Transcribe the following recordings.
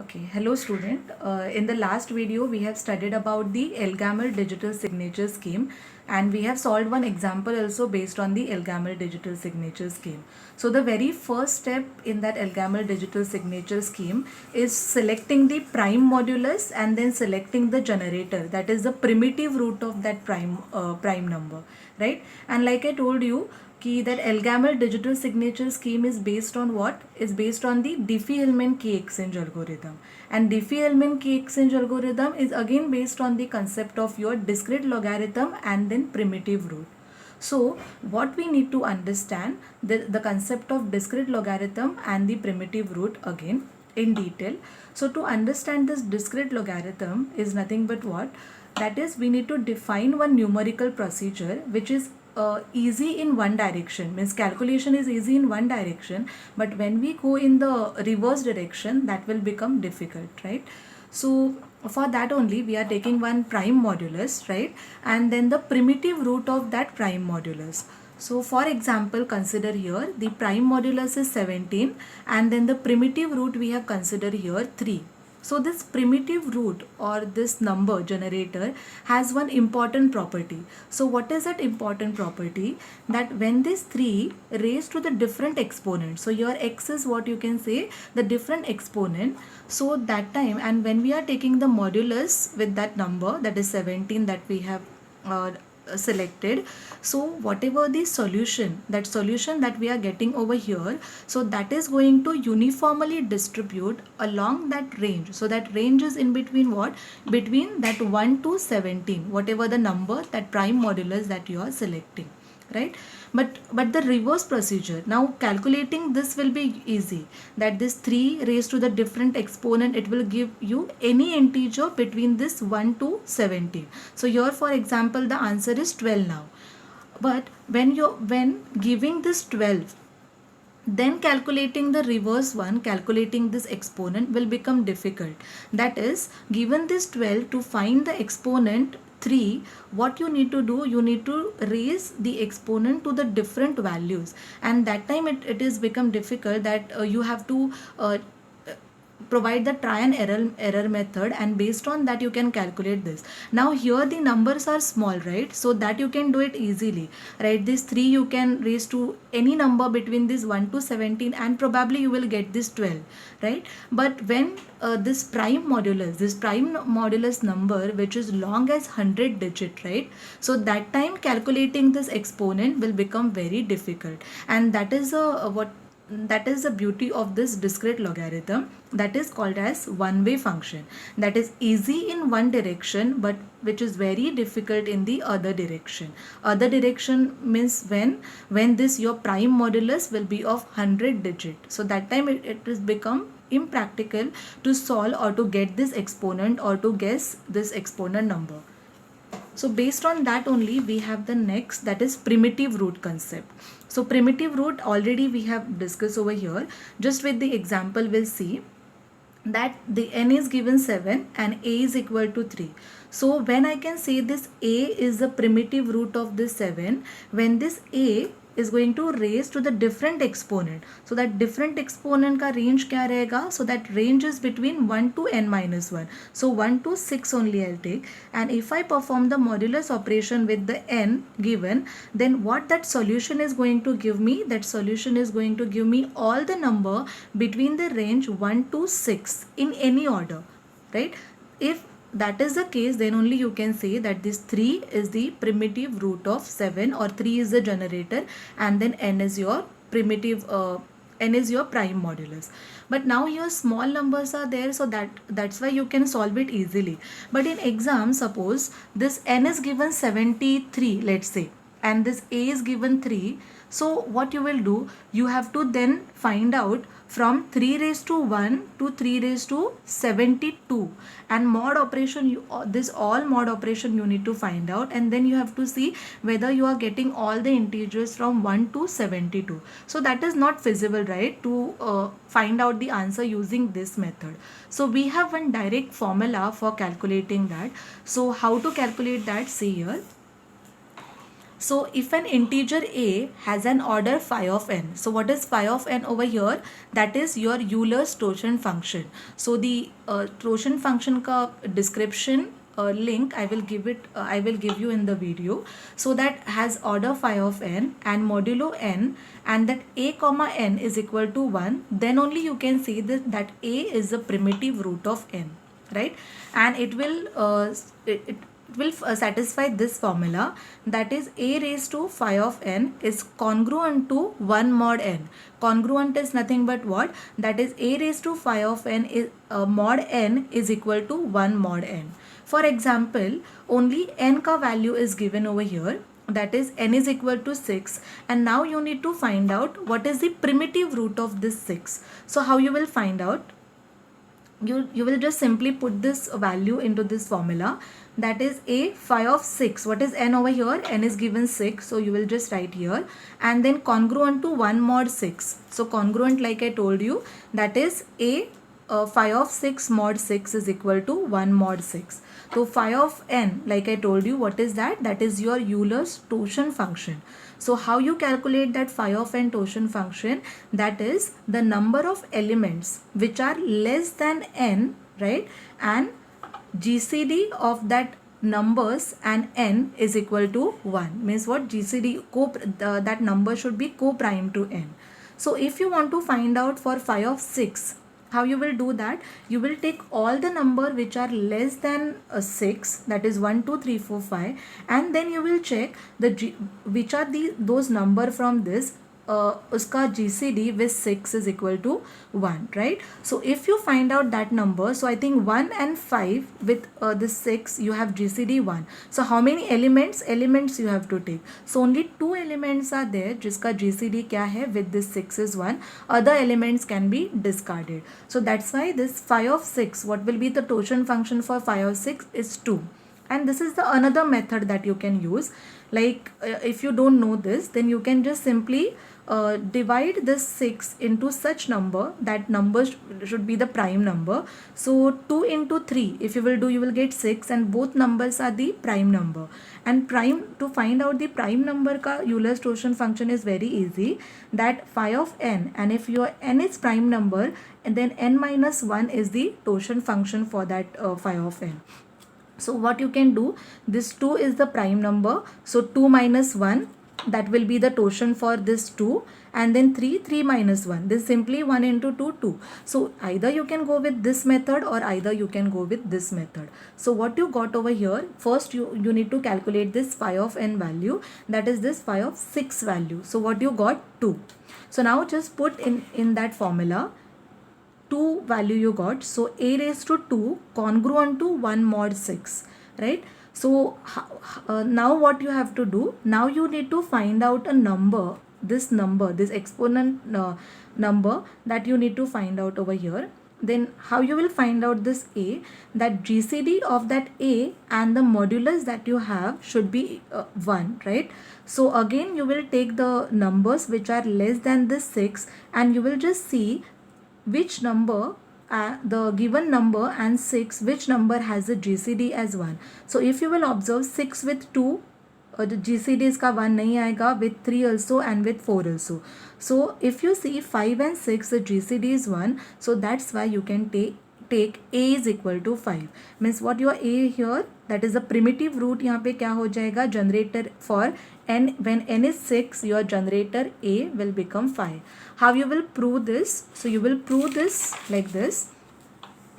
Okay, hello student. In the last video we have studied about the Elgamal digital signature scheme, and we have solved one example also based on the Elgamal digital signature scheme. So the very first step in that Elgamal digital signature scheme is selecting the prime modulus and then selecting the generator, that is the primitive root of that prime number, right? And like I told you, that Elgamal digital signature scheme is based on what? Is based on the Diffie-Hellman K-exchange algorithm. And Diffie-Hellman K-exchange algorithm is again based on the concept of your discrete logarithm and then primitive root. So what we need to understand, the concept of discrete logarithm and the primitive root again in detail. So to understand this discrete logarithm is nothing but what? That is, we need to define one numerical procedure which is easy in one direction, means calculation is easy in one direction, but when we go in the reverse direction that will become difficult, right? So for that only we are taking one prime modulus, right, and then the primitive root of that prime modulus. So for example, consider here the prime modulus is 17 and then the primitive root we have considered here 3. So this primitive root or this number generator has one important property. So what is that important property? That when this 3 raised to the different exponent, so your x is what you can say the different exponent, so that time, and when we are taking the modulus with that number, that is 17 that we have selected, so whatever the solution, that solution that we are getting over here, so that is going to uniformly distribute along that range. So that range is in between what? Between that 1 to 17, whatever the number, that prime modulus that you are selecting, right? But the reverse procedure, now calculating this will be easy, that this 3 raised to the different exponent, it will give you any integer between this 1 to 17. So here for example the answer is 12 now, but when giving this 12, then calculating the reverse one, calculating this exponent will become difficult. That is, given this 12, to find the exponent 3, what you need to do, you need to raise the exponent to the different values, and that time it is become difficult, that you have to provide the try and error method, and based on that you can calculate this. Now here the numbers are small, right, so that you can do it easily, right? This 3 you can raise to any number between this 1 to 17 and probably you will get this 12, right? But when this prime modulus number which is long as 100 digit, right, so that time calculating this exponent will become very difficult, and that is that is the beauty of this discrete logarithm, that is called as one-way function, that is easy in one direction but which is very difficult in the other direction. Other direction means when this your prime modulus will be of 100 digit, so that time it is become impractical to solve or to get this exponent or to guess this exponent number. So based on that only we have the next, that is primitive root concept. So primitive root already we have discussed over here. Just with the example we'll see that the n is given 7 and a is equal to 3. So when I can say this a is the primitive root of this 7, when this a is going to raise to the different exponent, so that different exponent का range क्या रहेगा? So that range is between 1 to n minus 1. So 1 to 6 only I'll take, and if I perform the modulus operation with the n given, then what that solution is going to give me? That solution is going to give me all the number between the range 1 to 6 in any order, right? If that is the case, then only you can say that this 3 is the primitive root of 7, or 3 is the generator, and then n is your primitive n is your prime modulus. But now here small numbers are there, so that's why you can solve it easily. But in exam, suppose this n is given 73, let's say, and this a is given 3. So what you will do, you have to then find out from 3 raised to 1 to 3 raised to 72, and mod operation, this all mod operation you need to find out, and then you have to see whether you are getting all the integers from 1 to 72. So that is not feasible, right, to find out the answer using this method. So we have one direct formula for calculating that. So how to calculate that? See here. So if an integer a has an order phi of n, so what is phi of n over here? That is your Euler's Torsion function. So the torsion function ka description link I will give it. I will give you in the video. So that has order phi of n and modulo n, and that a comma n is equal to 1. Then only you can see that a is the primitive root of n, right? And it will satisfy this formula, that is a raised to phi of n is congruent to 1 mod n. Congruent is nothing but what? That is a raised to phi of n is mod n is equal to 1 mod n. For example, only n ka value is given over here, that is n is equal to 6, and now you need to find out what is the primitive root of this 6. So how you will find out? You will just simply put this value into this formula, that is a phi of 6. What is n over here? N is given 6, so you will just write here, and then congruent to 1 mod 6. So congruent, like I told you, that is a phi of 6 mod 6 is equal to 1 mod 6. So phi of n, like I told you, what is that? That is your Euler's torsion function. So how you calculate that phi of n torsion function? That is the number of elements which are less than n, right? And GCD of that numbers and n is equal to 1. Means what? GCD that number should be co-prime to n. So if you want to find out for phi of 6, how you will do that? You will take all the number which are less than 6, that is 1, 2, 3, 4, 5, and then you will check which are those number from this uska GCD with 6 is equal to 1, right? So if you find out that number, so I think 1 and 5 with this 6 you have GCD 1. So how many elements you have to take? So only 2 elements are there jiska GCD kya hai with this 6 is 1. Other elements can be discarded. So that's why this phi of 6, what will be the torsion function for phi of 6 is 2. And this is the another method that you can use. Like if you don't know this, then you can just simply divide this 6 into such number that number should be the prime number. So 2 into 3, if you will do, you will get 6, and both numbers are the prime number. And prime, to find out the prime number ka Euler's torsion function is very easy, that phi of n, and if your n is prime number, and then n minus 1 is the torsion function for that phi of n. So what you can do, this 2 is the prime number, so 2 minus 1, that will be the torsion for this 2, and then 3 minus 1, this simply 1 into 2, 2. So either you can go with this method or either you can go with this method. So what you got over here, first you need to calculate this phi of n value, that is this phi of 6 value. So what you got? 2. So now just put in that formula 2 value you got. So a raised to 2 congruent to 1 mod 6, right? So now what you have to do, now you need to find out a number, this exponent number that you need to find out over here. Then how you will find out this a, that GCD of that a and the modulus that you have should be 1, right? So again you will take the numbers which are less than this 6, and you will just see which number, the given number and 6, which number has the GCD as 1. So if you will observe 6 with 2, the GCD is ka 1 nahi aayega, with 3 also and with 4 also. So if you see 5 and 6, the GCD is 1. So that's why you can take a is equal to 5. Means what your a here, that is the primitive root, यहाँ पे क्या हो जाएगा? Generator for n, when n is 6, your generator a will become 5. How you will prove this? So you will prove this like this.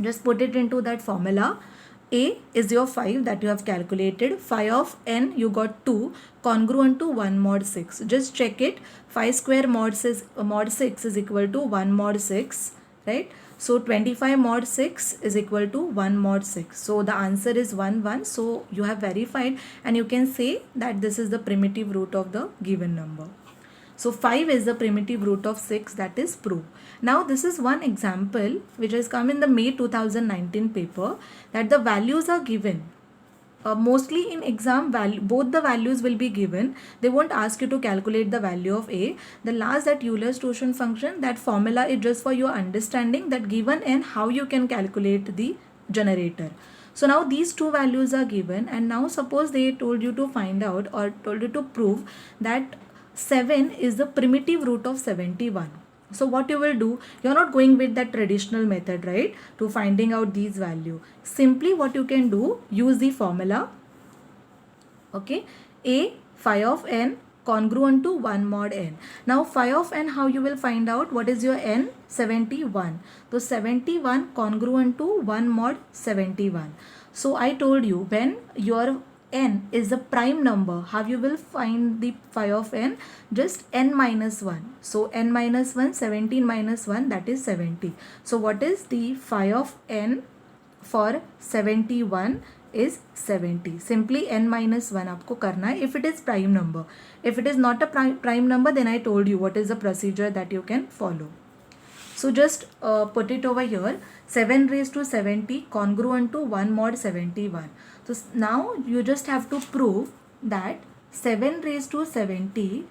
Just put it into that formula. A is your 5 that you have calculated. Phi of n you got 2 congruent to 1 mod 6. Just check it. 5 square mod 6 is equal to 1 mod 6, right? So 25 mod 6 is equal to 1 mod 6. So the answer is 1, 1. So you have verified, and you can say that this is the primitive root of the given number. So 5 is the primitive root of 6, that is proved. Now this is one example which has come in the May 2019 paper, that the values are given. Mostly in exam, both the values will be given. They won't ask you to calculate the value of a. The last, that Euler's torsion function, that formula is just for your understanding that given n, how you can calculate the generator. So now these two values are given, and now suppose they told you to find out or told you to prove that 7 is the primitive root of 71. So what you will do, you're not going with that traditional method, right, to finding out these value. Simply what you can do, use the formula, okay, a phi of n congruent to 1 mod n. Now phi of n, how you will find out? What is your n? 71. So 71 congruent to 1 mod 71. So I told you, when your n is a prime number, how you will find the phi of n? Just n minus 1. So n minus 1, 17 minus 1, that is 70. So what is the phi of n for 71? Is 70. Simply n minus 1 आपको करना है if it is prime number. If it is not a prime number, then I told you what is the procedure that you can follow. So just put it over here, 7 raised to 70 congruent to 1 mod 71. So now you just have to prove that 7 raised to 70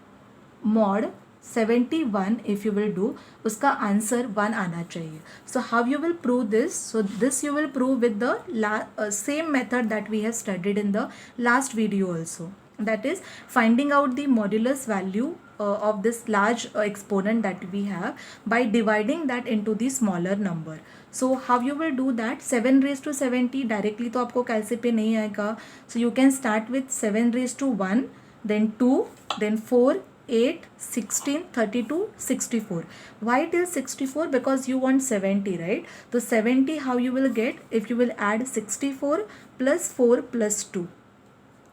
mod 71, if you will do, उसका answer 1 आना चाहिए. So how you will prove this? So this you will prove with the same method that we have studied in the last video also. That is finding out the modulus value of this large exponent that we have by dividing that into the smaller number. So how you will do that? 7 raised to 70 directly तो आपको कैसे पे नहीं आएगा. So you can start with 7 raised to 1, then 2, then 4, 8, 16, 32, 64. Why till 64? Because you want 70, right? So 70, how you will get? If you will add 64 plus 4 plus 2.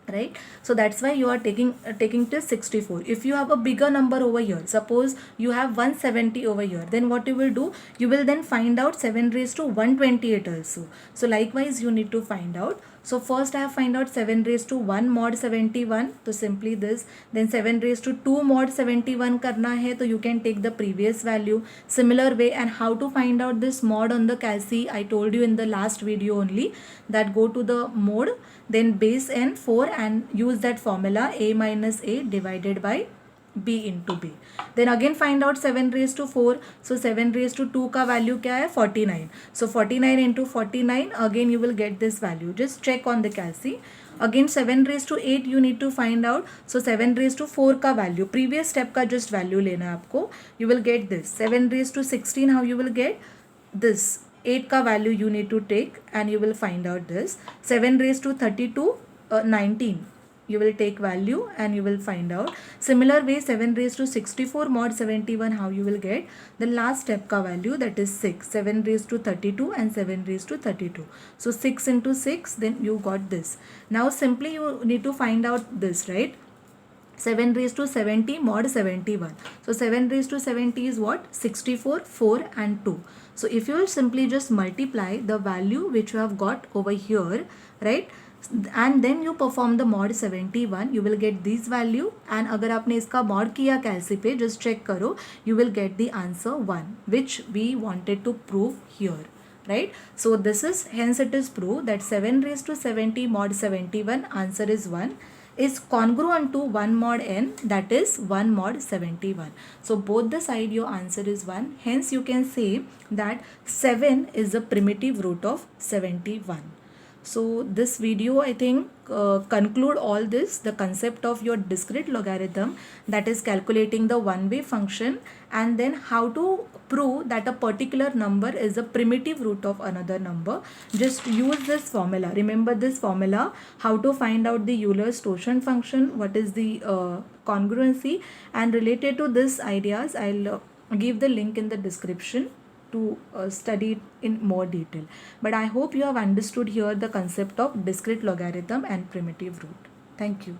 Right, so that's why you are taking till 64. If you have a bigger number over here, suppose you have 170 over here, then what you will do, you will then find out 7 raised to 128 also. So likewise you need to find out. So first I have find out 7 raised to 1 mod 71, so simply this. Then 7 raised to 2 mod 71 करना है, तो you can take the previous value similar way. And how to find out this mod on the calci, I told you in the last video only, that go to the mode, then base n 4 and use that formula a minus a divided by b into b. Then again find out 7 raised to 4. So 7 raised to 2 का value क्या है? 49. So 49 into 49, again you will get this value. Just check on the calci. Again 7 raised to 8 you need to find out. So 7 raised to 4 का value, previous step का just value लेना है आपको. You will get this. 7 raised to 16, how you will get? This. 8 का value you need to take and you will find out this. 7 raised to 32, 19. You will take value and you will find out. Similar way 7 raised to 64 mod 71, how you will get? The last step ka value, that is 6. 7 raised to 32 and 7 raised to 32. So 6 into 6, then you got this. Now simply you need to find out this, right? 7 raised to 70 mod 71. So 7 raised to 70 is what? 64, 4 and 2. So if you will simply just multiply the value which you have got over here, right? And then you perform the mod 71, you will get this value. And अगर आपने इसका mod किया calci पे, just check करो, you will get the answer 1, which we wanted to prove here. Right? So this is, hence it is proved that 7 raised to 70 mod 71, answer is 1, is congruent to 1 mod n, that is 1 mod 71. So both the side your answer is 1. Hence you can say that 7 is the primitive root of 71. So this video, I think, conclude all this, the concept of your discrete logarithm, that is calculating the one-way function, and then how to prove that a particular number is a primitive root of another number. Just use this formula. Remember this formula, how to find out the Euler's torsion function, what is the congruency, and related to this ideas, I'll give the link in the description to study it in more detail. But I hope you have understood here the concept of discrete logarithm and primitive root. Thank you.